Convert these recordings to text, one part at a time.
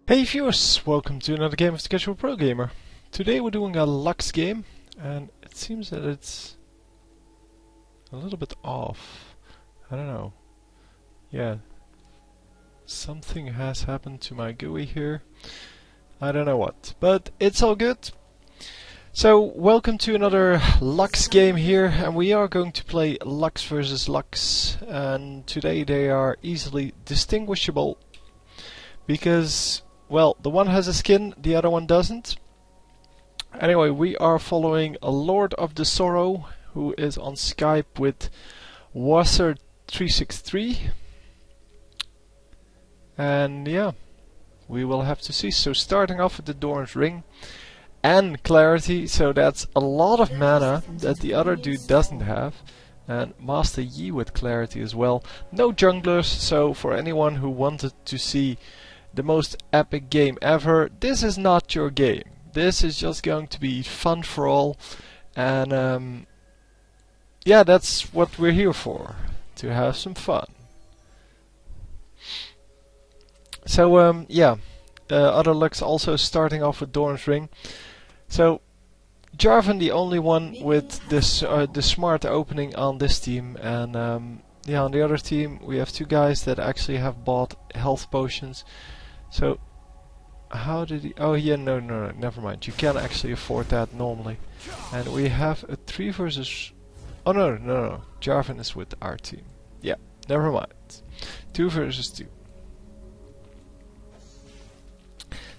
Hey viewers, welcome to another game of the Casual Pro Gamer. Today we're doing a Lux game, and it seems that it's a little bit off. I don't know. Yeah, something has happened to my GUI here. I don't know what, but it's all good. So, welcome to another Lux game here, and we are going to play Lux versus Lux, and today they are easily distinguishable because, well, the one has a skin, the other one doesn't. Anyway, we are following a Lord of the Sorrow who is on Skype with Wasser363. And yeah, we will have to see. So starting off with the Doran's Ring and Clarity, so that's a lot of mana that the other dude doesn't have. And Master Yi with Clarity as well. No junglers, so for anyone who wanted to see the most epic game ever, this is not your game. This is just going to be fun for all, and yeah, that's what we're here for, to have some fun. So yeah, other Lux also starting off with Doran's Ring. So Jarvan the only one with this the smart opening on this team, and yeah, on the other team we have two guys that actually have bought health potions. So, how did he... Oh yeah, no, never mind. You can actually afford that normally. And we have a 3 versus... Oh no. Jarvan is with our team. Yeah, never mind. 2 versus 2.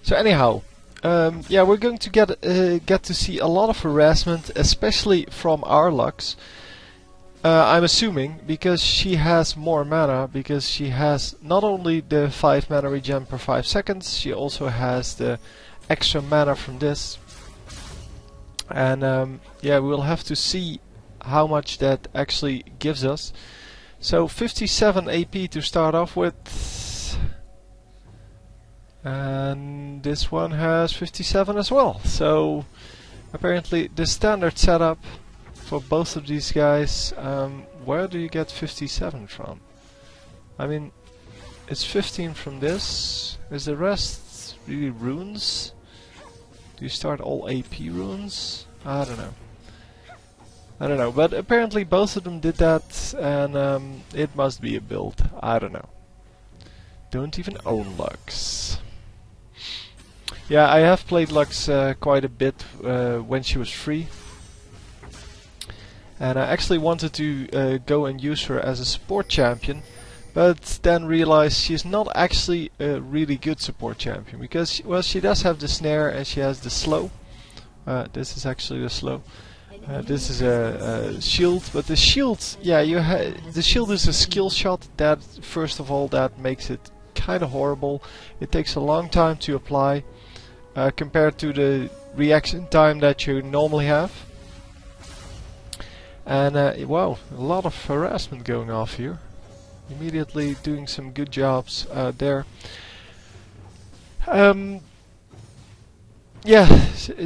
So anyhow, yeah, we're going to get to see a lot of harassment, especially from our Lux. I'm assuming, because she has more mana, because she has not only the 5 mana regen per 5 seconds, she also has the extra mana from this. And yeah, we'll have to see how much that actually gives us. So 57 AP to start off with. And this one has 57 as well. So apparently the standard setup for both of these guys. Where do you get 57 from? I mean, it's 15 from this. Is the rest really runes? Do you start all AP runes? I don't know. But apparently both of them did that, and it must be a build. I don't know. Don't even own Lux. Yeah, I have played Lux quite a bit when she was free. And I actually wanted to go and use her as a support champion, but then realized she's not actually a really good support champion, because well, she does have the snare and she has the slow. This is actually the slow. This is a shield, but the shield, yeah, the shield is a skill shot. That first of all, that makes it kind of horrible. It takes a long time to apply compared to the reaction time that you normally have. And wow, a lot of harassment going off here. Immediately doing some good jobs there. Yeah,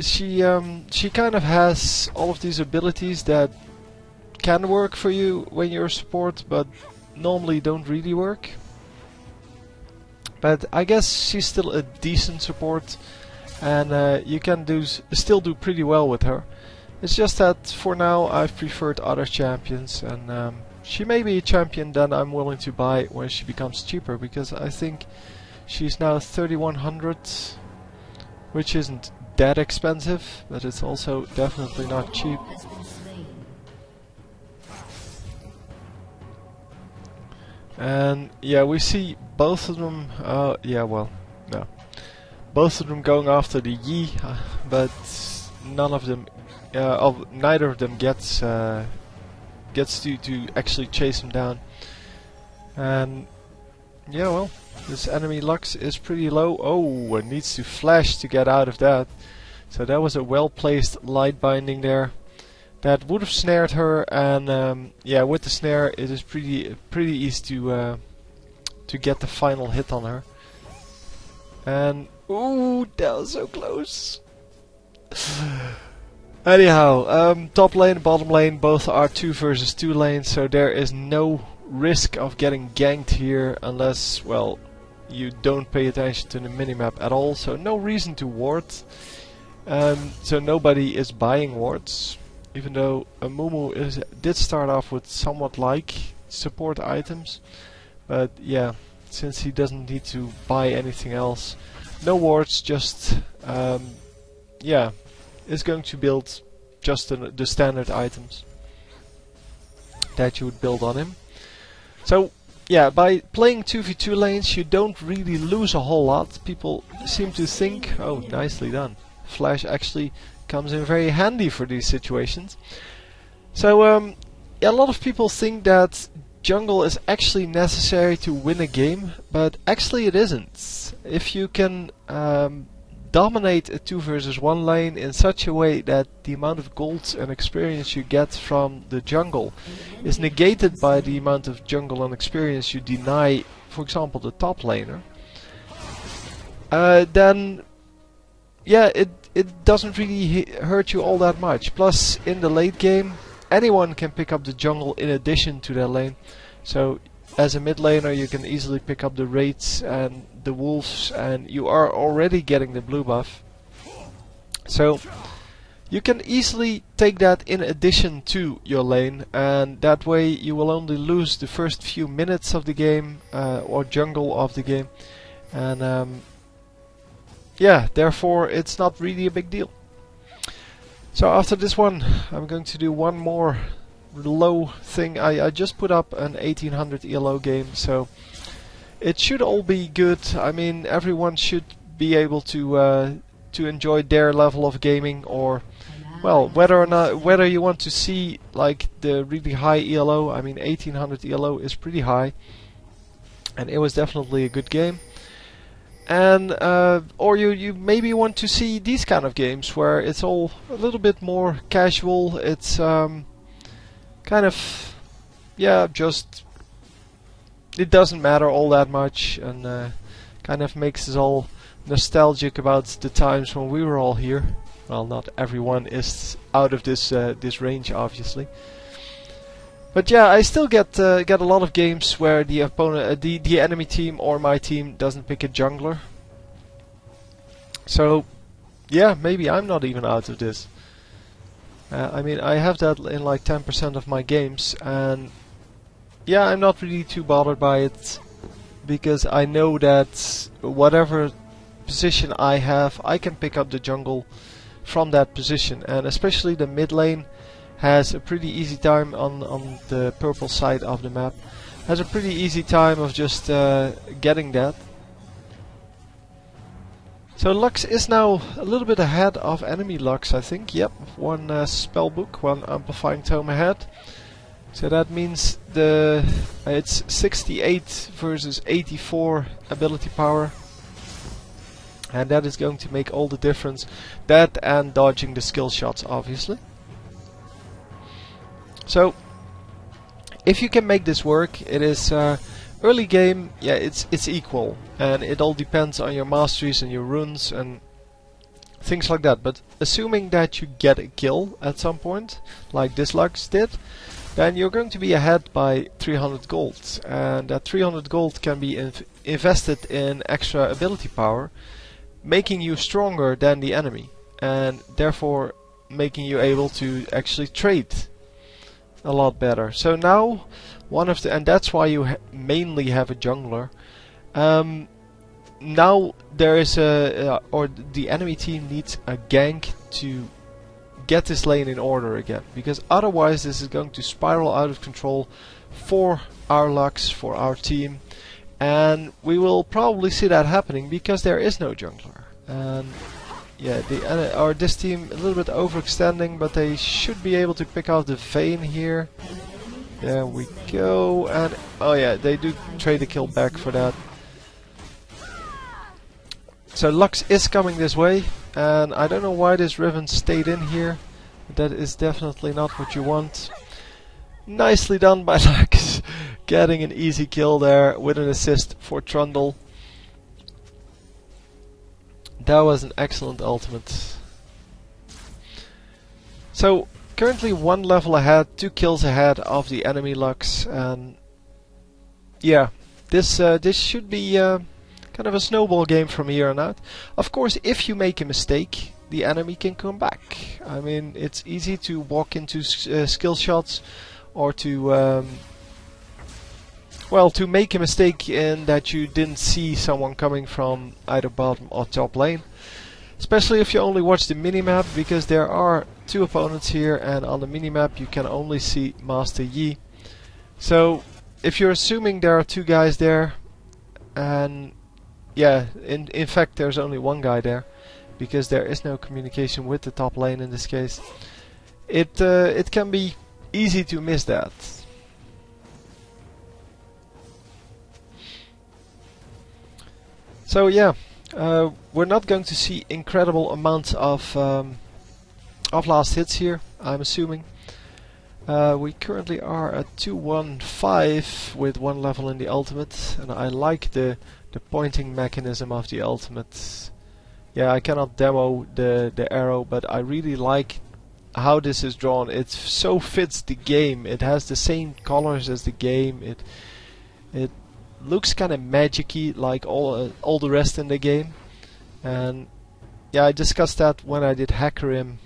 she kind of has all of these abilities that can work for you when you're a support, but normally don't really work. But I guess she's still a decent support, and you can still do pretty well with her. It's just that for now I've preferred other champions, and she may be a champion that I'm willing to buy when she becomes cheaper, because I think she's now 3100, which isn't that expensive, but it's also definitely not cheap. And yeah, we see both of them, yeah, well, no. Both of them going after the Yi, but none of them neither of them gets to actually chase him down. And yeah, well, this enemy Lux is pretty low. Oh, it needs to flash to get out of that. So that was a well-placed light binding there. That would have snared her, and yeah, with the snare it is pretty easy to get the final hit on her. And ooh, that was so close. Anyhow, top lane, bottom lane, both are 2 versus 2 lanes, so there is no risk of getting ganked here unless, well, you don't pay attention to the minimap at all, so no reason to ward. So nobody is buying wards, even though Mumu did start off with somewhat like support items, but yeah, since he doesn't need to buy anything else, no wards, just yeah, is going to build just the standard items that you would build on him. So yeah, by playing 2v2 lanes you don't really lose a whole lot. People seem to think, oh, nicely done. Flash actually comes in very handy for these situations. So yeah, a lot of people think that jungle is actually necessary to win a game, but actually it isn't. If you can dominate a 2 versus 1 lane in such a way that the amount of gold and experience you get from the jungle is negated by the amount of jungle and experience you deny, for example, the top laner, then yeah, it doesn't really hurt you all that much. Plus, in the late game, anyone can pick up the jungle in addition to their lane. So as a mid laner you can easily pick up the raids and the wolves, and you are already getting the blue buff. So you can easily take that in addition to your lane, and that way you will only lose the first few minutes of the game, or jungle of the game, and yeah, therefore it's not really a big deal. So after this one I'm going to do one more low thing. I just put up an 1800 ELO game, so it should all be good. I mean, everyone should be able to enjoy their level of gaming, or well, whether you want to see like the really high ELO. I mean, 1800 ELO is pretty high, and it was definitely a good game. And or you maybe want to see these kind of games where it's all a little bit more casual. It's kind of, yeah, just it doesn't matter all that much, and kind of makes us all nostalgic about the times when we were all here. Well, not everyone is out of this this range, obviously. But yeah, I still get a lot of games where the opponent, the enemy team or my team doesn't pick a jungler. So yeah, maybe I'm not even out of this. I mean, I have that in like 10% of my games, and yeah, I'm not really too bothered by it, because I know that whatever position I have, I can pick up the jungle from that position, and especially the mid lane has a pretty easy time on the purple side of the map. Has a pretty easy time of just getting that. So Lux is now a little bit ahead of enemy Lux, I think. Yep, one spellbook, one amplifying tome ahead. So that means it's 68 versus 84 ability power. And that is going to make all the difference. That and dodging the skill shots, obviously. So if you can make this work, it is early game, yeah, it's equal, and it all depends on your masteries and your runes and things like that. But assuming that you get a kill at some point, like this Lux did, then you're going to be ahead by 300 gold, and that 300 gold can be invested in extra ability power, making you stronger than the enemy, and therefore making you able to actually trade a lot better. So now and that's why you mainly have a jungler. Now there is or the enemy team needs a gank to get this lane in order again, because otherwise this is going to spiral out of control for our Lux, for our team, and we will probably see that happening because there is no jungler. And yeah, this team a little bit overextending, but they should be able to pick out the Vayne here. There we go, and oh yeah, they do trade a kill back for that. So Lux is coming this way, and I don't know why this Riven stayed in here. That is definitely not what you want. Nicely done by Lux, getting an easy kill there with an assist for Trundle. That was an excellent ultimate. So currently 1 level ahead, 2 kills ahead of the enemy Lux, and yeah, this should be kind of a snowball game from here on out. Of course, if you make a mistake, the enemy can come back. I mean, it's easy to walk into skill shots, or to well, to make a mistake in that you didn't see someone coming from either bottom or top lane. Especially if you only watch the minimap, because there are two opponents here, and on the minimap you can only see Master Yi. So if you're assuming there are two guys there, and yeah, in fact there's only one guy there, because there is no communication with the top lane in this case, it can be easy to miss that. So yeah, we're not going to see incredible amounts of last hits here, I'm assuming. We currently are at 215 with 1 level in the ultimate, and I like the pointing mechanism of the ultimate. Yeah, I cannot demo the arrow, but I really like how this is drawn. It so fits the game. It has the same colors as the game. It looks kind of magic-y like all the rest in the game. And yeah, I discussed that when I did Hackerim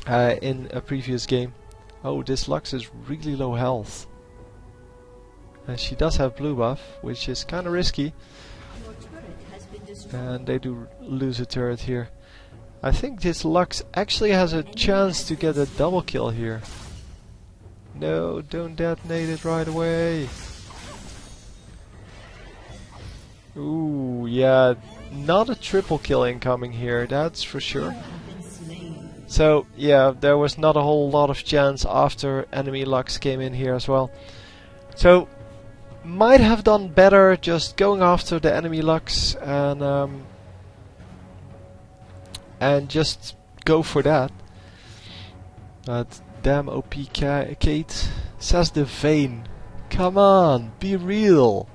in a previous game. Oh, this Lux is really low health. And she does have blue buff, which is kind of risky. And they do lose a turret here. I think this Lux actually has a chance to get a double kill here. No, don't detonate it right away. Ooh, yeah, not a triple kill incoming here, that's for sure. So, yeah, there was not a whole lot of chance after enemy Lux came in here as well. So, might have done better just going after the enemy Lux and just go for that. But damn OP Kate, says the Vayne. Come on, be real.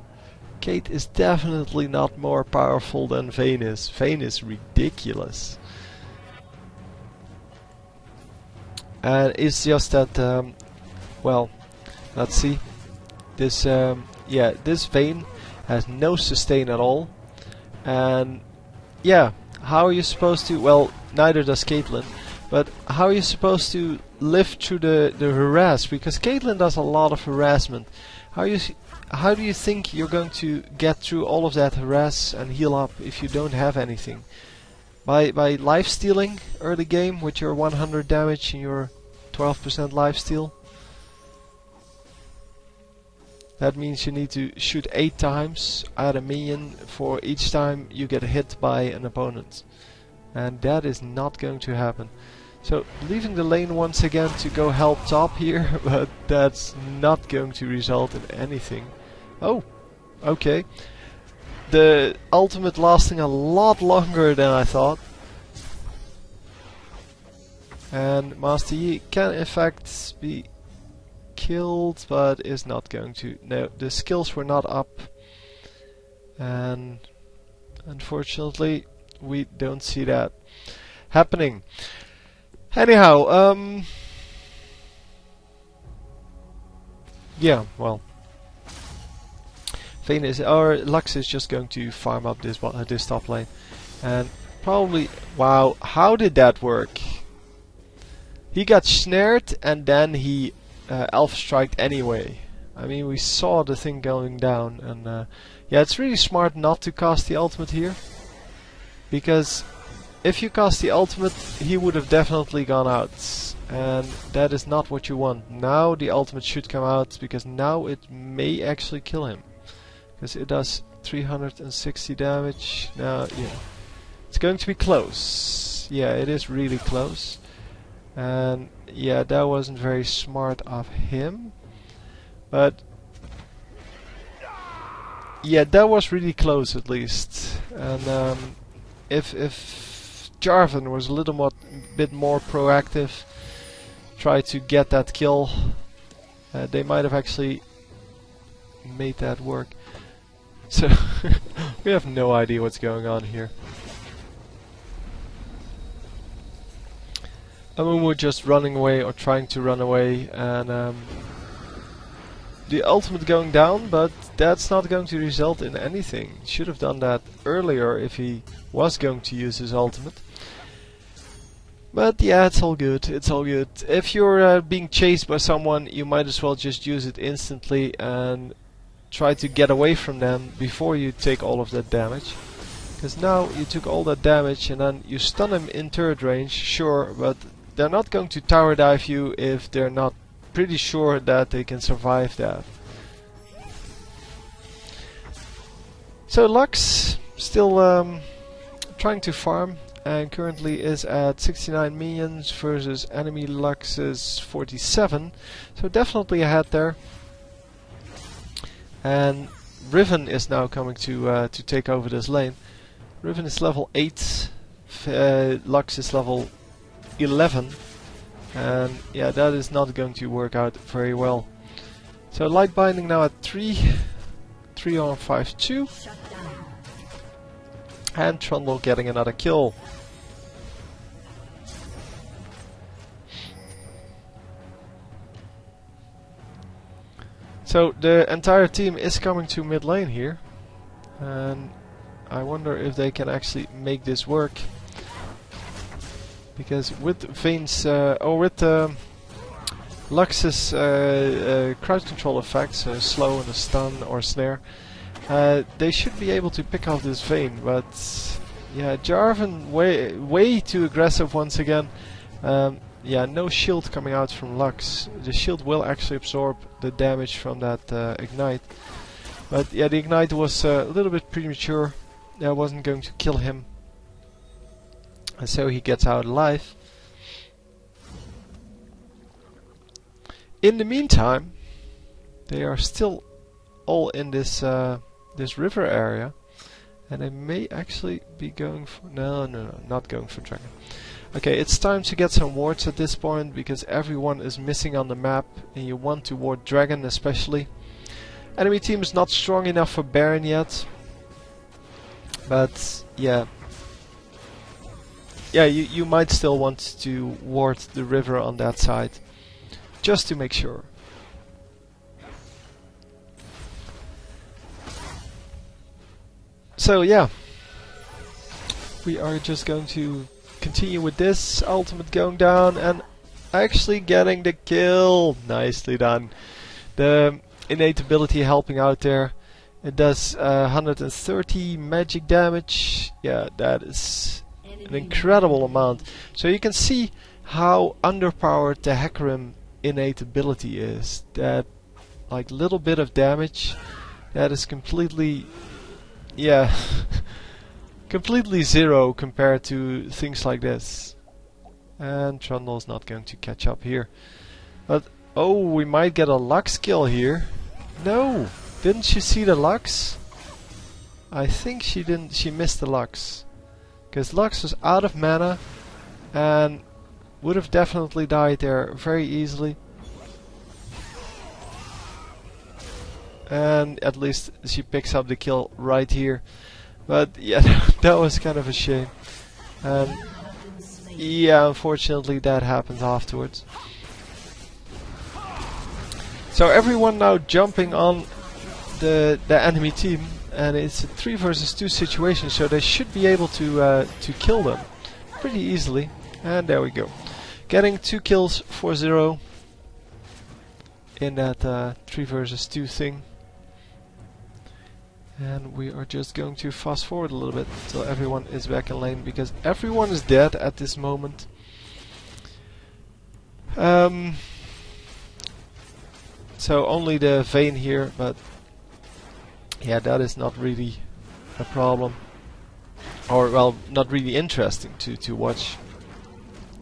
Kate is definitely not more powerful than Vayne is. Vayne is ridiculous. And it's just that, well, let's see. This, yeah, this Vayne has no sustain at all. And, yeah, how are you supposed to, well, neither does Caitlyn, but how are you supposed to live through the harass? Because Caitlyn does a lot of harassment. How do you think you're going to get through all of that harass and heal up if you don't have anything? By lifestealing early game with your 100 damage and your 12% lifesteal? That means you need to shoot 8 times at a minion for each time you get hit by an opponent. And that is not going to happen. So leaving the lane once again to go help top here, but that's not going to result in anything. Oh, okay. The ultimate lasting a lot longer than I thought. And Master Yi can in fact be killed, but is not going to. No, the skills were not up. And unfortunately, we don't see that happening. Anyhow, yeah, well, Vayne is, or Lux is just going to farm up this top lane, and probably, wow, how did that work? He got snared and then he Alpha Striked anyway. I mean, we saw the thing going down, and yeah, it's really smart not to cast the ultimate here, because if you cast the ultimate, he would have definitely gone out, and that is not what you want. Now the ultimate should come out, because now it may actually kill him, because it does 360 damage. Now, yeah, it's going to be close. Yeah, it is really close, and yeah, that wasn't very smart of him, but yeah, that was really close at least. And if Jarvan was a little bit more proactive, try to get that kill, they might have actually made that work. So we have no idea what's going on here. Amumu just running away or trying to run away, and the ultimate going down, but that's not going to result in anything. Should have done that earlier if he was going to use his ultimate. But yeah, it's all good, it's all good. If you're being chased by someone, you might as well just use it instantly and try to get away from them before you take all of that damage. Because now you took all that damage and then you stun them in turret range, sure, but they're not going to tower dive you if they're not pretty sure that they can survive that. So Lux still trying to farm and currently is at 69 minions versus enemy Lux's 47, so definitely ahead there. And Riven is now coming to take over this lane. Riven is level 8, Lux is level 11, and yeah, that is not going to work out very well. So light binding now at 3 on 5-2, and Trundle getting another kill. So the entire team is coming to mid lane here, and I wonder if they can actually make this work. Because with Vayne's or with Lux's crowd control effects, slow and a stun or snare, they should be able to pick off this Vayne. But yeah, Jarvan way too aggressive once again. Yeah, no shield coming out from Lux. The shield will actually absorb the damage from that ignite. But yeah, the ignite was a little bit premature. I wasn't going to kill him. And so he gets out alive. In the meantime, they are still all in this this river area. And they may actually be going for... No, not going for dragon. Okay, it's time to get some wards at this point, because everyone is missing on the map, and you want to ward dragon especially. Enemy team is not strong enough for Baron yet, but yeah, you might still want to ward the river on that side, just to make sure. So yeah, we are just going to continue with this ultimate going down and actually getting the kill. Nicely done. The innate ability helping out there. It does 130 magic damage. Yeah, that is an incredible amount. So you can see how underpowered the Hecarim innate ability is. That like little bit of damage, that is completely, yeah, completely zero compared to things like this. And Trundle's not going to catch up here. But oh, we might get a Lux kill here. No! Didn't she see the Lux? I think she didn't. She missed the Lux. Because Lux was out of mana and would have definitely died there very easily. And at least she picks up the kill right here. But yeah, that was kind of a shame. Yeah, unfortunately that happened afterwards. So everyone now jumping on the enemy team, and it's a 3 versus 2 situation, so they should be able to kill them pretty easily. And there we go, getting 2 kills for 0 in that 3 versus 2 thing. And we are just going to fast forward a little bit until everyone is back in lane, because everyone is dead at this moment. So only the Vayne here, but yeah, that is not really a problem. Or, well, not really interesting to watch.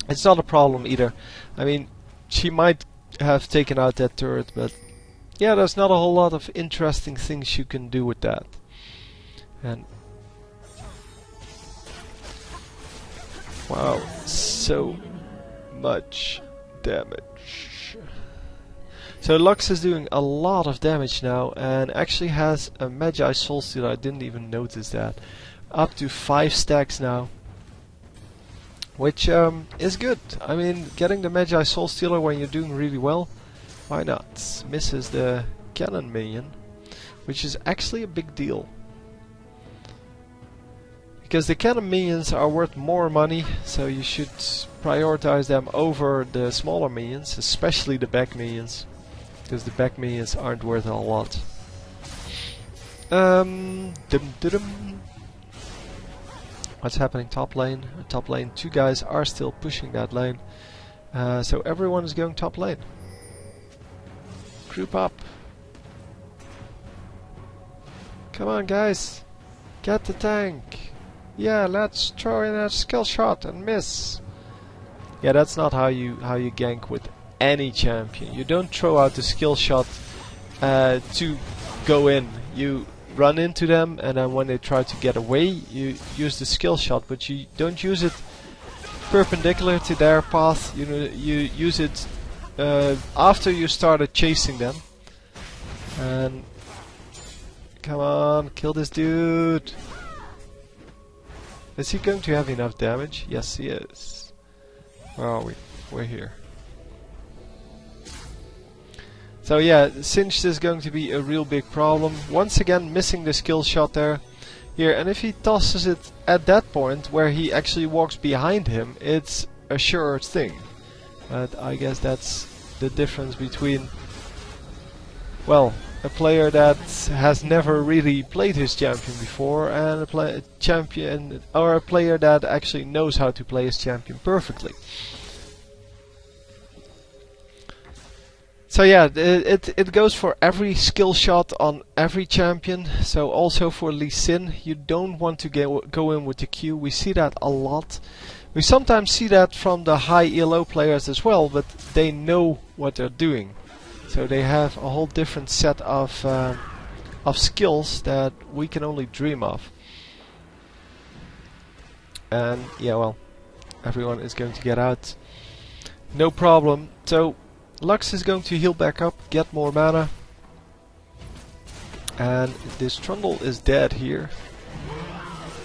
It's not a problem either. I mean, she might have taken out that turret, but yeah, there's not a whole lot of interesting things you can do with that. And wow, so much damage. So Lux is doing a lot of damage now, and actually has a Magi Soul Stealer. I didn't even notice that. Up to 5 stacks now, which is good. I mean, getting the Magi Soul Stealer when you're doing really well, why not? Misses the cannon minion, which is actually a big deal. Because the cannon minions are worth more money, so you should prioritize them over the smaller minions, especially the back minions. Because the back minions aren't worth a lot. What's happening top lane? Top lane, 2 guys are still pushing that lane. So everyone is going top lane. Group up. Come on guys. Get the tank. Yeah, let's throw in a skill shot and miss. Yeah, that's not how you gank with any champion. You don't throw out the skill shot to go in. You run into them, and then when they try to get away, you use the skill shot, but you don't use it perpendicular to their path. You use it after you started chasing them. And come on, kill this dude. Is he going to have enough damage? Yes, he is. Where are we? We're here. So yeah, Singed is going to be a real big problem. Once again, missing the skill shot there. Here, and if he tosses it at that point where he actually walks behind him, it's a sure thing. But I guess that's the difference between, well, a player that has never really played his champion before and a player that actually knows how to play his champion perfectly. So yeah, it goes for every skill shot on every champion. So also for Lee Sin, you don't want to go in with the Q. We see that a lot. We sometimes see that from the high ELO players as well, but they know what they're doing. So they have a whole different set of skills that we can only dream of. And yeah, well, everyone is going to get out. No problem. So Lux is going to heal back up, get more mana. And this Trundle is dead here.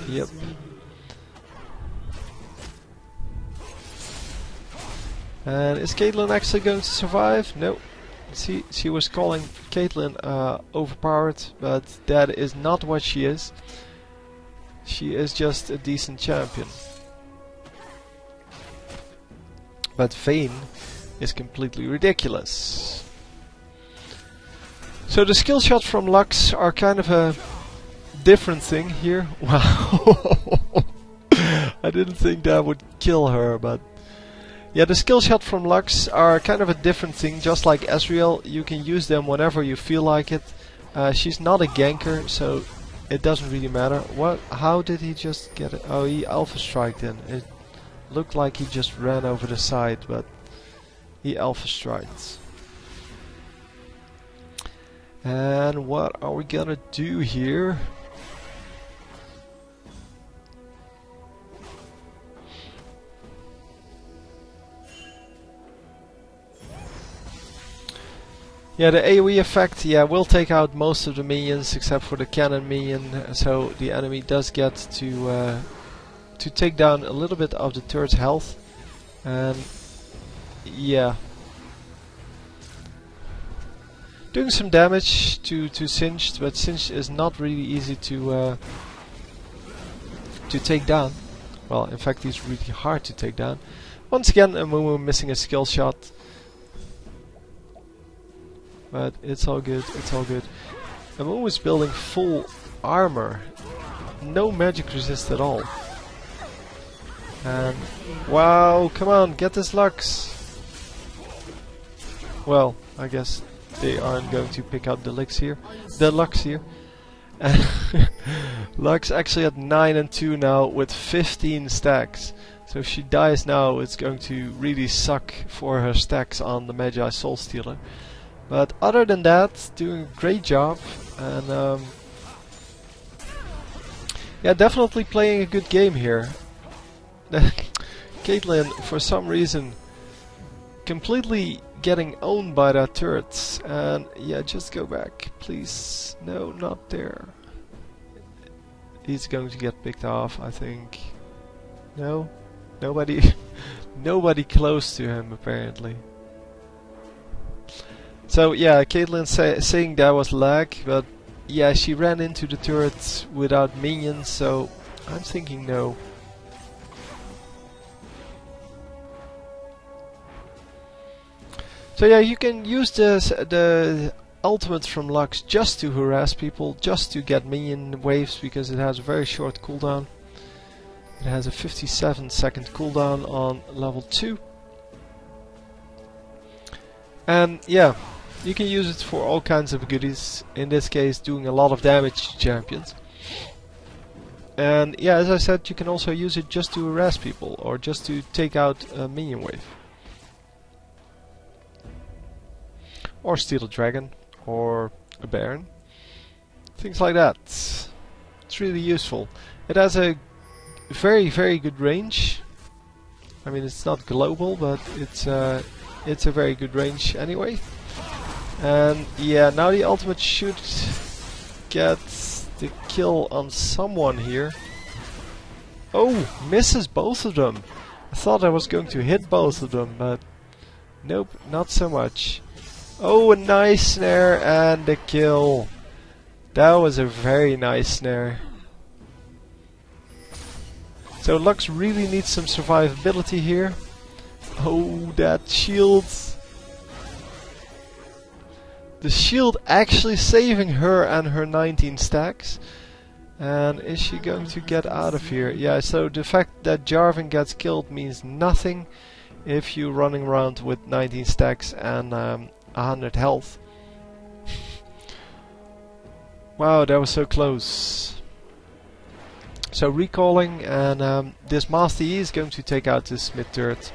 Yep. And is Caitlyn actually going to survive? No. She was calling Caitlyn overpowered, but that is not what she is. She is just a decent champion. But Vayne is completely ridiculous. So the skill shots from Lux are kind of a different thing here. Wow. I didn't think that would kill her, but yeah, the skill shot from Lux are kind of a different thing. Just like Ezreal, you can use them whenever you feel like it. She's not a ganker, so it doesn't really matter. What? How did he just get it? Oh, he alpha striked in. It looked like he just ran over the side, but he alpha strikes. And what are we gonna do here? Yeah, the AoE effect, yeah, will take out most of the minions except for the cannon minion, so the enemy does get to take down a little bit of the turret's health. And yeah, doing some damage to Singed, but Singed is not really easy to take down. Well, in fact, he's really hard to take down. Once again, Amumu missing a skill shot. But it's all good, it's all good. Amumu is building full armor. No magic resist at all. And wow, come on, get this Lux. Well, I guess they aren't going to pick out the Lux here. Lux actually at 9 and 2 now with 15 stacks. So if she dies now, it's going to really suck for her stacks on the Magi Soul Stealer. But other than that, doing a great job. And yeah, definitely playing a good game here. Caitlyn, for some reason, completely getting owned by that turret. And yeah, just go back, please. No, not there. He's going to get picked off, I think. No? Nobody close to him, apparently. So yeah, Caitlyn saying that was lag, but yeah, she ran into the turret without minions, so I'm thinking no. So yeah, you can use the ultimate from Lux just to harass people, just to get minion waves, because it has a very short cooldown. It has a 57-second cooldown on level 2. And yeah, you can use it for all kinds of goodies, in this case doing a lot of damage to champions. And yeah, as I said, you can also use it just to harass people, or just to take out a minion wave. Or steal a dragon, or a baron. Things like that. It's really useful. It has a very, very good range. I mean, it's not global, but it's a very good range anyway. And yeah, now the ultimate should get the kill on someone here. Oh, misses both of them. I thought I was going to hit both of them, but nope, not so much. Oh, a nice snare and a kill. That was a very nice snare. So Lux really needs some survivability here. Oh, that shield. The shield actually saving her and her 19 stacks. And is she going to get out of here? Yeah, so the fact that Jarvan gets killed means nothing if you're running around with 19 stacks and 100 health. Wow, that was so close. So recalling, and this Master E is going to take out this mid turret.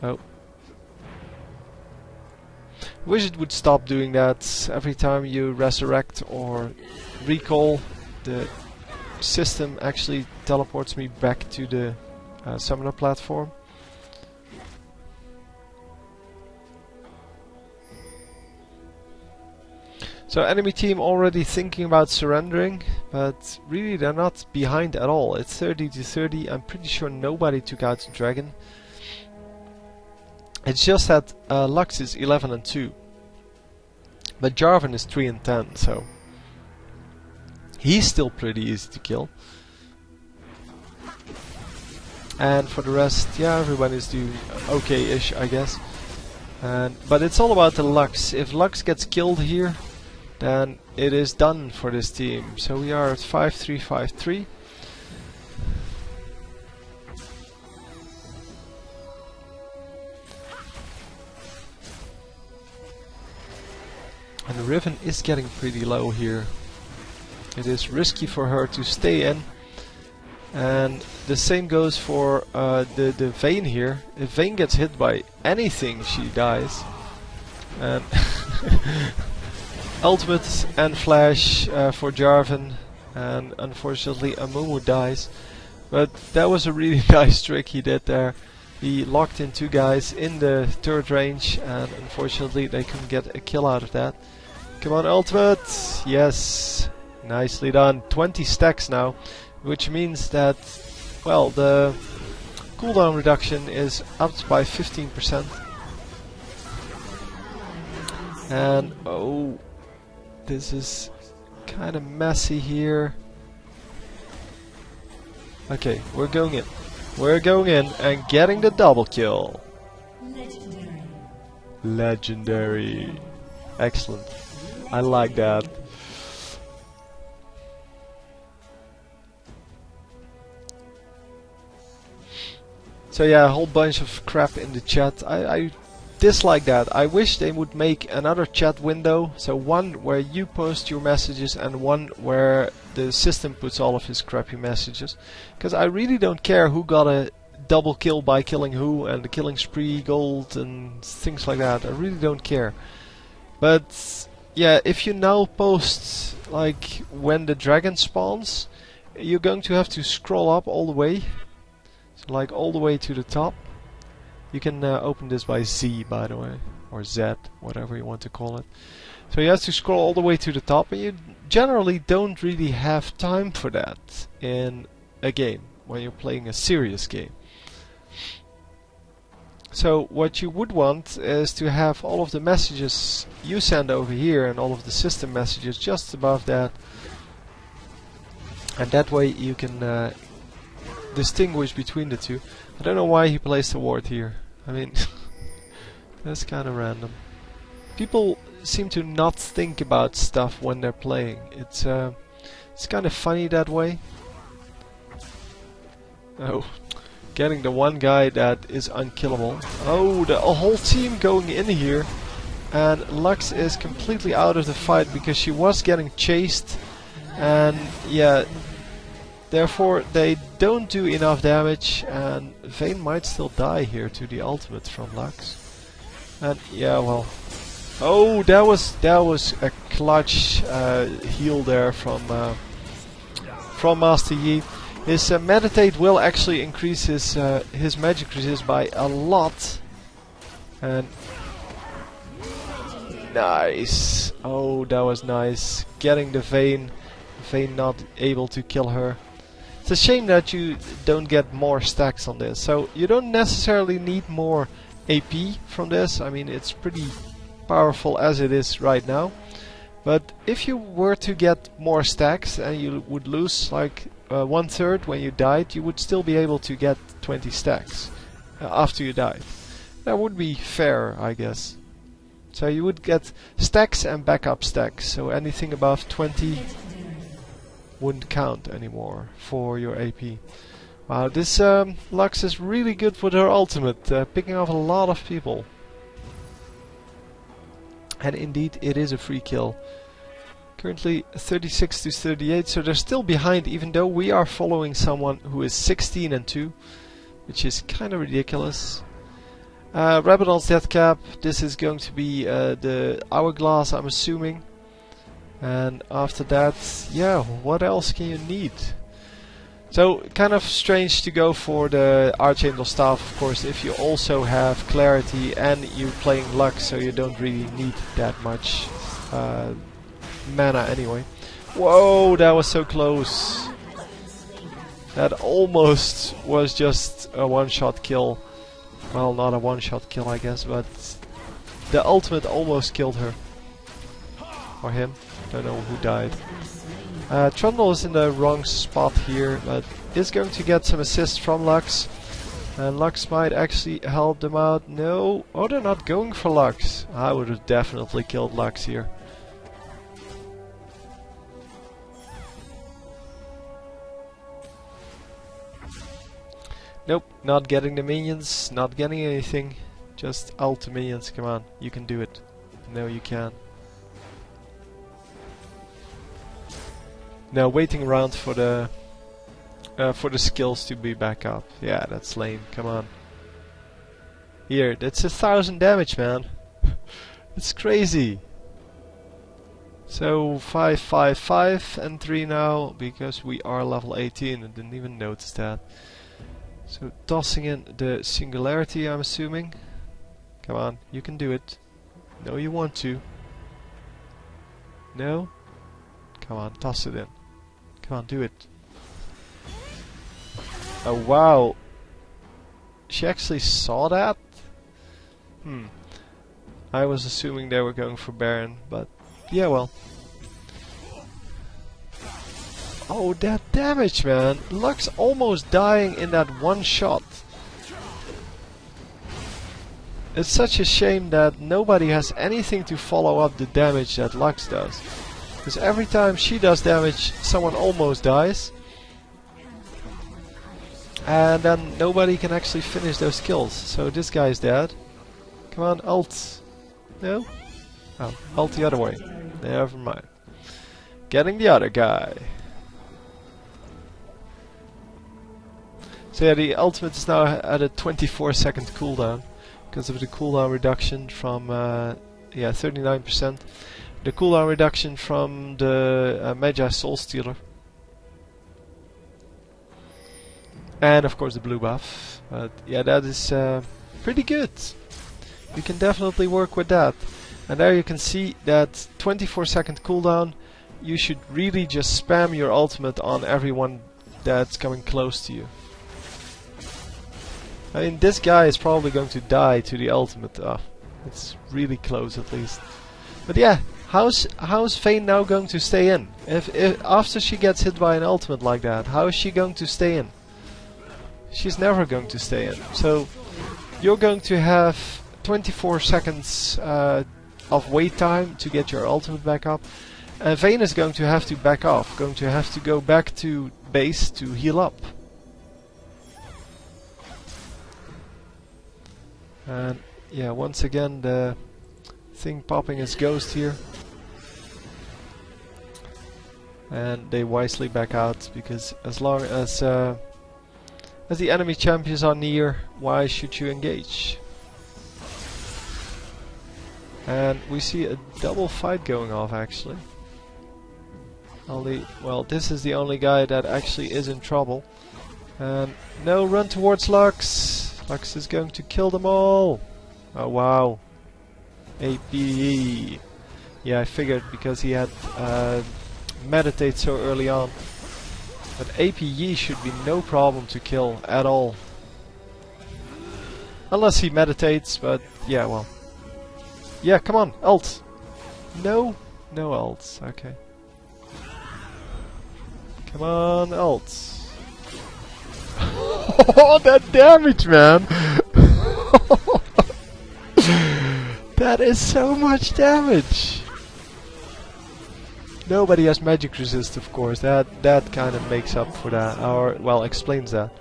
Oh. I wish it would stop doing that. Every time you resurrect or recall, the system actually teleports me back to the summoner platform. So enemy team already thinking about surrendering, but really they're not behind at all. It's 30-30. I'm pretty sure nobody took out the dragon. It's just that Lux is 11-2, but Jarvan is 3-10, so he's still pretty easy to kill. And for the rest, yeah, everyone is doing okay-ish, I guess. But it's all about the Lux. If Lux gets killed here, then it is done for this team. So we are at 5-3, 5-3. And the Riven is getting pretty low here. It is risky for her to stay in. And the same goes for the Vayne here. If Vayne gets hit by anything, she dies. And ultimate and flash for Jarvan, and unfortunately Amumu dies. But that was a really nice trick he did there. He locked in two guys in the turret range, and unfortunately they couldn't get a kill out of that. Come on, ultimate! Yes, nicely done. 20 stacks now, which means that, well, the cooldown reduction is upped by 15%. And oh, this is kind of messy here. Okay, we're going in. We're going in and getting the double kill. Legendary. Legendary. Excellent. I like that. So yeah, a whole bunch of crap in the chat. I dislike that. I wish they would make another chat window. So one where you post your messages and one where the system puts all of his crappy messages. Because I really don't care who got a double kill by killing who and the killing spree, gold and things like that. I really don't care. But yeah, if you now post like when the dragon spawns, you're going to have to scroll up all the way. So like all the way to the top. You can open this by Z, by the way, or Z, whatever you want to call it. So you have to scroll all the way to the top, and you generally don't really have time for that in a game, when you're playing a serious game. So what you would want is to have all of the messages you send over here and all of the system messages just above that. And that way you can distinguish between the two. I don't know why he placed a ward here. I mean, that's kind of random. People seem to not think about stuff when they're playing. It's kind of funny that way. Oh, getting the one guy that is unkillable. Oh, the whole team going in here. And Lux is completely out of the fight because she was getting chased. And yeah, therefore they don't do enough damage. And Vayne might still die here to the ultimate from Lux. And yeah, well. Oh, that was a clutch heal there from Master Yi. His meditate will actually increase his magic resist by a lot. And nice. Oh, that was nice. Getting the Vayne. Vayne not able to kill her. It's a shame that you don't get more stacks on this. So you don't necessarily need more AP from this. I mean, it's pretty powerful as it is right now. But if you were to get more stacks and you would lose like 1/3 when you died, you would still be able to get 20 stacks after you died. That would be fair, I guess. So you would get stacks and backup stacks. So anything above 20 wouldn't count anymore for your AP. Wow, this Lux is really good with her ultimate, picking off a lot of people. And indeed, it is a free kill. Currently 36 to 38, so they're still behind, even though we are following someone who is 16 and 2, which is kind of ridiculous. Rabadon's death cap. This is going to be the hourglass, I'm assuming. And after that, yeah, what else can you need? So, kind of strange to go for the Archangel Staff, of course, if you also have Clarity and you're playing Lux, so you don't really need that much mana anyway. Whoa, that was so close. That almost was just a one-shot kill. Well, not a one-shot kill, I guess, but the ultimate almost killed her. Or him. Don't know who died. Trundle is in the wrong spot here, but is going to get some assist from Lux. And Lux might actually help them out. No. Oh, they're not going for Lux. I would have definitely killed Lux here. Nope, not getting the minions, not getting anything. Just ult the minions, come on, you can do it. No, you can. Now waiting around for the skills to be back up. Yeah, that's lame, come on. Here, that's 1,000 damage, man. It's crazy. So 5, 5, 5 and 3 now, because we are level 18. I didn't even notice that. So tossing in the singularity, I'm assuming. Come on, you can do it. No, you want to. No? Come on, toss it in. Come on, do it. Oh wow. She actually saw that? I was assuming they were going for Baron, but yeah, well. Oh, that damage, man! Lux almost dying in that one shot. It's such a shame that nobody has anything to follow up the damage that Lux does. Because every time she does damage, someone almost dies. And then nobody can actually finish those kills. So this guy is dead. Come on, ult. No? Oh, ult the other way. Never mind. Getting the other guy. So yeah, the ultimate is now at a 24-second cooldown because of the cooldown reduction from 39%. The cooldown reduction from the Magi Soul Stealer, and of course the blue buff. But yeah, that is pretty good. You can definitely work with that. And there you can see that 24-second cooldown. You should really just spam your ultimate on everyone that's coming close to you. I mean, this guy is probably going to die to the ultimate. It's really close at least. But yeah, how's Vayne now going to stay in? If after she gets hit by an ultimate like that, how is she going to stay in? She's never going to stay in. So you're going to have 24 seconds of wait time to get your ultimate back up. And Vayne is going to have to back off, going to have to go back to base to heal up. And yeah, once again the thing popping its ghost here. And they wisely back out, because as long as the enemy champions are near, why should you engage? And we see a double fight going off actually. Well, this is the only guy that actually is in trouble. And no, run towards Lux. Lux is going to kill them all. Oh wow. APE. Yeah, I figured because he had meditate so early on. But APE should be no problem to kill at all. Unless he meditates, but yeah, well. Yeah, come on, ult. No ults, okay. Come on, ults. Oh, that damage, man! That is so much damage! Nobody has magic resist, of course. That kind of makes up for that, or well, explains that.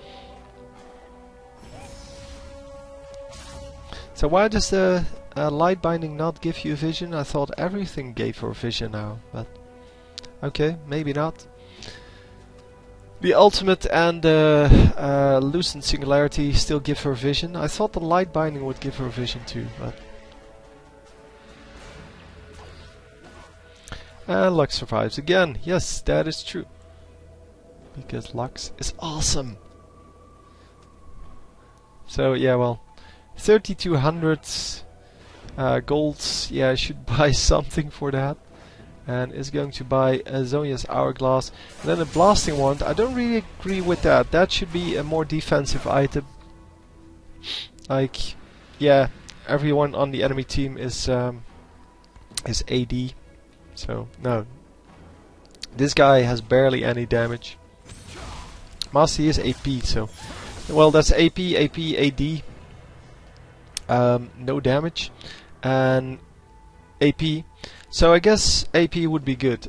So why does the light binding not give you vision? I thought everything gave her vision now, but okay, maybe not. The ultimate and the loosened singularity still give her vision. I thought the light binding would give her vision too, but. And Lux survives again. Yes, that is true. Because Lux is awesome. So yeah, well, 3200 golds. Yeah, I should buy something for that. And is going to buy Zhonya's Hourglass. And then a Blasting Wand. I don't really agree with that. That should be a more defensive item. Like, yeah, everyone on the enemy team is AD. So, no. This guy has barely any damage. Master is AP, so. Well, that's AP, AD. No damage. And AP. So I guess AP would be good.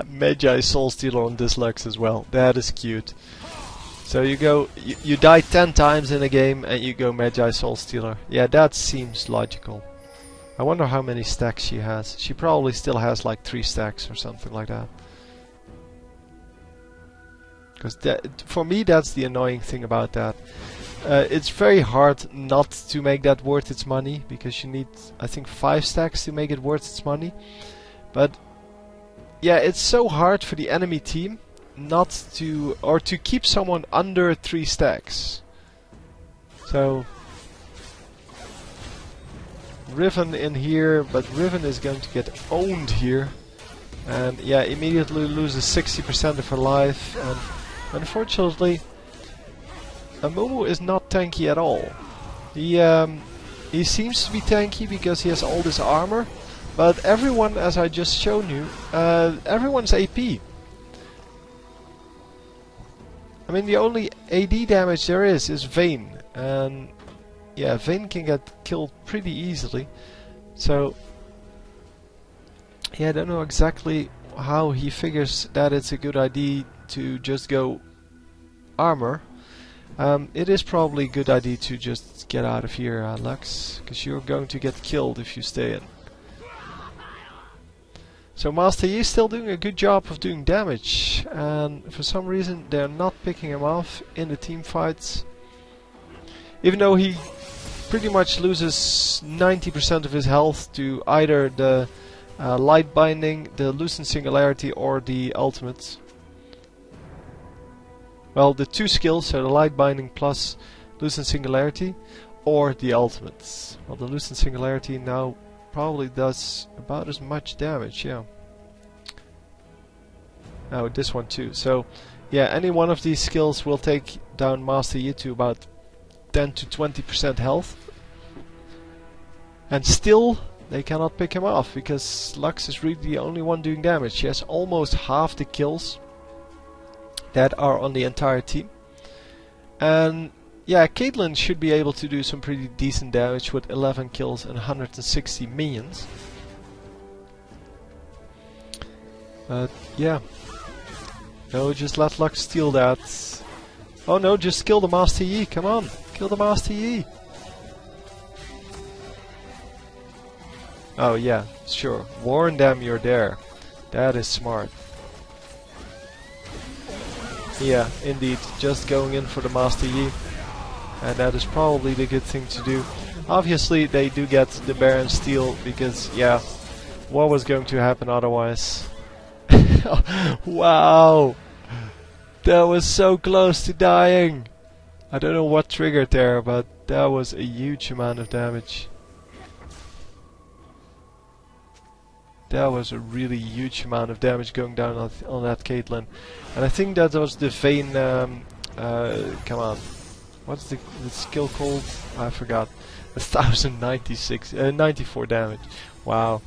Magi Soul Stealer on this Lux as well. That is cute. So you go, you die 10 times in a game and you go Magi Soul Stealer. Yeah, that seems logical. I wonder how many stacks she has. She probably still has like 3 stacks or something like that. Because for me that's the annoying thing about that. It's very hard not to make that worth its money, because you need, I think, 5 stacks to make it worth its money. But yeah, it's so hard for the enemy team not to, or to keep someone under 3 stacks. So Riven in here, but Riven is going to get owned here. And yeah, immediately loses 60% of her life. And unfortunately, Amumu is not tanky at all. He seems to be tanky because he has all this armor, but everyone, as I just shown you, everyone's AP. I mean, the only AD damage there is Vayne, and yeah, Vayne can get killed pretty easily. So yeah, I don't know exactly how he figures that it's a good idea to just go armor. It is probably a good idea to just get out of here, Lux, because you're going to get killed if you stay in. So Master Yi is still doing a good job of doing damage, and for some reason they're not picking him off in the team fights. Even though he pretty much loses 90% of his health to either the light binding, the loosened singularity, or the ultimate. Well, the 2 skills, so the light binding plus loosened singularity, or the ultimates. Well, the loosened singularity now probably does about as much damage, yeah. Oh, this one too. So, yeah, any one of these skills will take down Master Yi to about 10 to 20% health. And still, they cannot pick him off, because Lux is really the only one doing damage. She has almost half the kills that are on the entire team. And yeah, Caitlyn should be able to do some pretty decent damage with 11 kills and 160 minions. But yeah. No, just let Lux steal that. Oh no, just kill the Master Yi, come on. Kill the Master Yi. Oh yeah, sure. Warn them you're there. That is smart. Yeah, indeed. Just going in for the Master Yi. And that is probably the good thing to do. Obviously they do get the Baron Steel because, yeah, what was going to happen otherwise? Wow! That was so close to dying! I don't know what triggered there, but that was a huge amount of damage. That was a really huge amount of damage going down on that Caitlyn. And I think that was the Vayne... come on. What's the skill called? I forgot. 1096, 94 damage. Wow.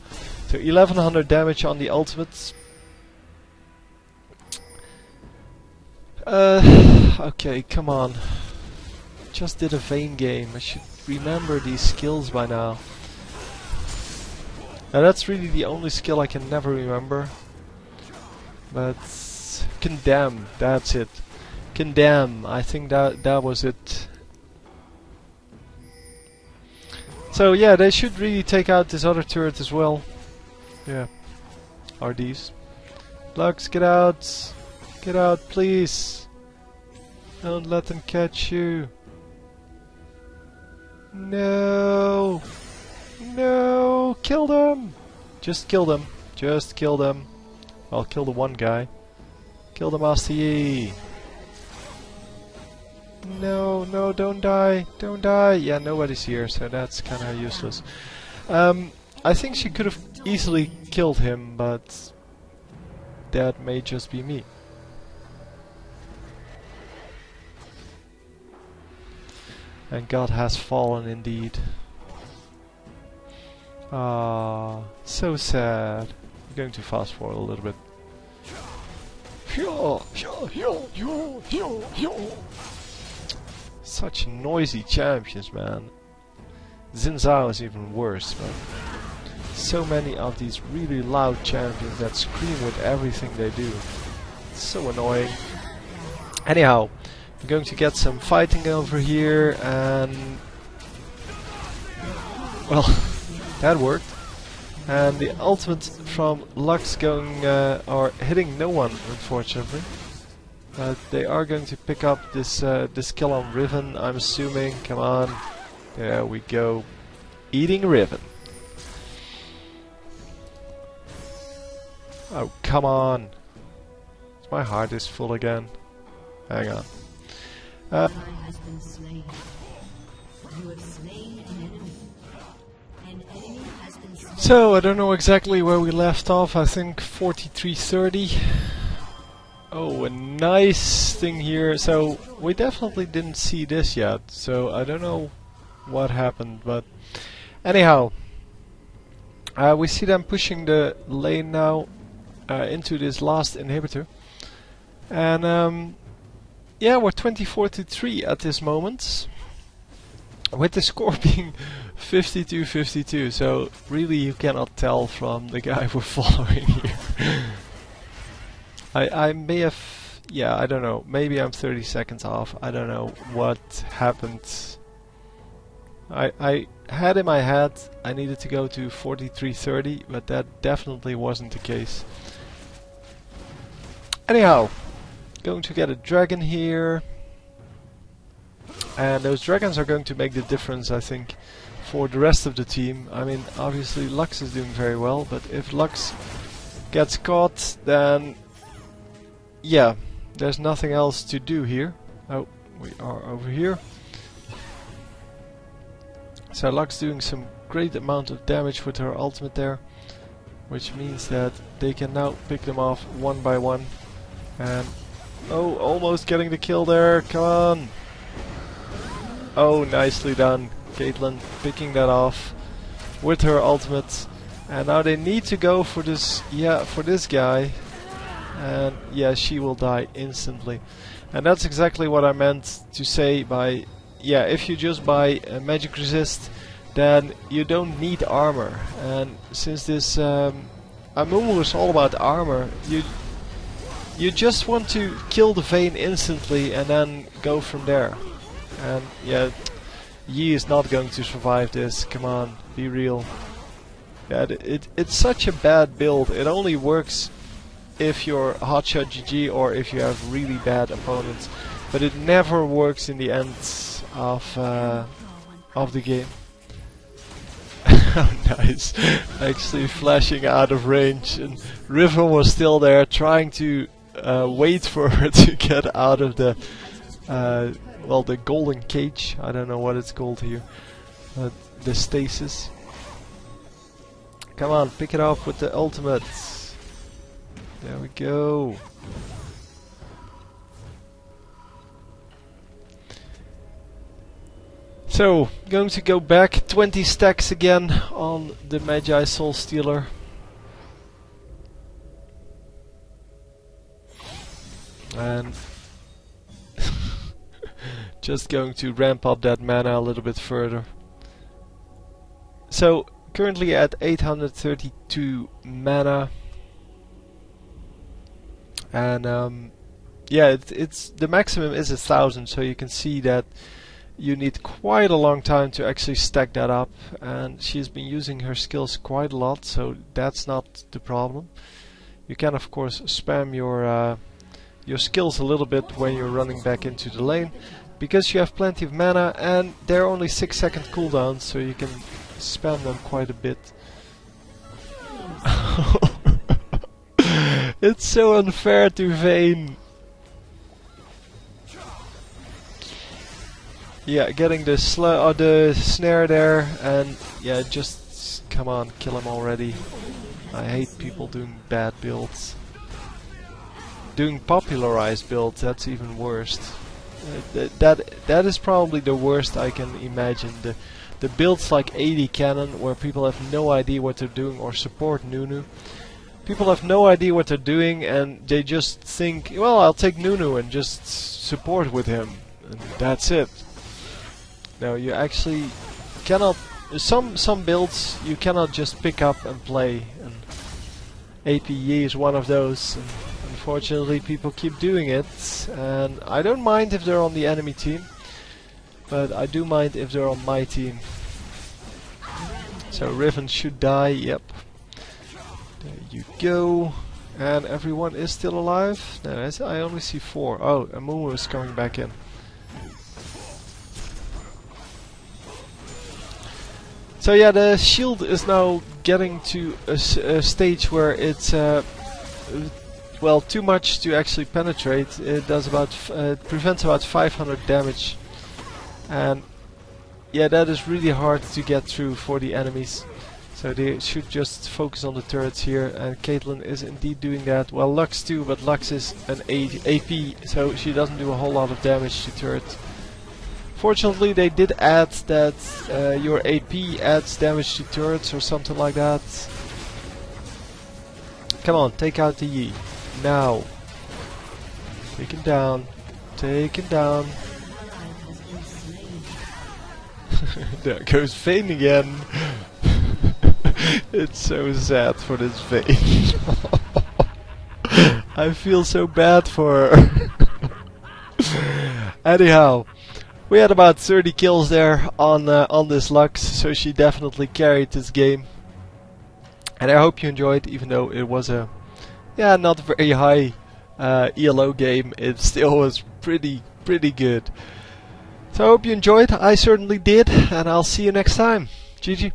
So 1100 damage on the ultimates. Okay, come on. Just did a Vayne game. I should remember these skills by now. Now that's really the only skill I can never remember. But condemn, that's it. Condemn, I think that was it. So yeah, they should really take out this other turret as well. Yeah. RDs. Lux, get out! Get out, please! Don't let them catch you! No! No! Kill them! Just kill them. Just kill them. I'll kill the one guy. Kill the Master Yi! No, no, don't die! Don't die! Yeah, nobody's here, so that's kinda useless. I think she could have easily killed him, but that may just be me. And God has fallen indeed. Ah, so sad. I'm going to fast forward a little bit. Such noisy champions, man. Xin Zhao is even worse, but so many of these really loud champions that scream with everything they do. It's so annoying. Anyhow, I'm going to get some fighting over here, and well, that worked. And the ultimate from Lux going or hitting no one, unfortunately. But they are going to pick up this this kill on Riven, I'm assuming. Come on, there we go, eating Riven. Oh come on! My heart is full again. Hang on. So I don't know exactly where we left off. I think 43:30. Oh, a nice thing here. So we definitely didn't see this yet. So I don't know what happened, but anyhow, we see them pushing the lane now into this last inhibitor, and yeah, we're 24-3 at this moment, with the score being 52-52. So really, you cannot tell from the guy we're following here. I may have, yeah, I don't know, maybe I'm 30 seconds off, I don't know what happened. I had in my head I needed to go to 43:30, but that definitely wasn't the case. Anyhow, going to get a dragon here, and those dragons are going to make the difference, I think, for the rest of the team. I mean, obviously Lux is doing very well, but if Lux gets caught, then yeah, there's nothing else to do here. Oh, we are over here. So Lux doing some great amount of damage with her ultimate there, which means that they can now pick them off one by one. And oh, almost getting the kill there. Come on. Oh, nicely done. Caitlyn picking that off with her ultimate. And now they need to go for this, yeah, for this guy. And yeah, she will die instantly. And that's exactly what I meant to say by, yeah, if you just buy a magic resist, then you don't need armor. And since this Amumu is all about armor, you just want to kill the Vayne instantly and then go from there. And yeah, Yi is not going to survive this. Come on, be real. Yeah, it's such a bad build. It only works if you're hotshot GG or if you have really bad opponents, but it never works in the end of the game. Oh, nice! Actually flashing out of range, and Riven was still there trying to wait for her to get out of the well, the golden cage. I don't know what it's called here. The stasis. Come on, pick it up with the ultimate. There we go. So, going to go back 20 stacks again on the Magi Soul Stealer. And just going to ramp up that mana a little bit further. So, currently at 832 mana. And yeah, it's the maximum is 1000, so you can see that you need quite a long time to actually stack that up. And she's been using her skills quite a lot, so that's not the problem. You can of course spam your skills a little bit when you're running back into the lane, because you have plenty of mana and they're only 6-second cooldowns, so you can spam them quite a bit. It's so unfair to Vayne. Yeah, getting the the snare there, and yeah, just come on, kill him already. I hate people doing bad builds. Doing popularized builds, that's even worse. That is probably the worst I can imagine. The builds like AD Cannon, where people have no idea what they're doing, or support Nunu. People have no idea what they're doing, and they just think, well, I'll take Nunu and just support with him, and that's it. No, you actually cannot. Some builds you cannot just pick up and play, and APE is one of those. And unfortunately, people keep doing it, and I don't mind if they're on the enemy team, but I do mind if they're on my team. So Riven should die. Yep. There you go. And everyone is still alive? No, I only see 4. Oh, Amumu is coming back in. So yeah, the shield is now getting to a stage where it's well, too much to actually penetrate. It does about it prevents about 500 damage, and yeah, that is really hard to get through for the enemies. So they should just focus on the turrets here, and Caitlyn is indeed doing that. Well, Lux too, but Lux is an AP, so she doesn't do a whole lot of damage to turrets. Fortunately, they did add that your AP adds damage to turrets or something like that. Come on, take out the Yi. Now. Take him down. Take him down. There goes Vayne again. It's so sad for this Vayne. I feel so bad for her. Anyhow, we had about 30 kills there on this Lux, so she definitely carried this game. And I hope you enjoyed, even though it was a not very high ELO game. It still was pretty good. So I hope you enjoyed. I certainly did, and I'll see you next time. GG.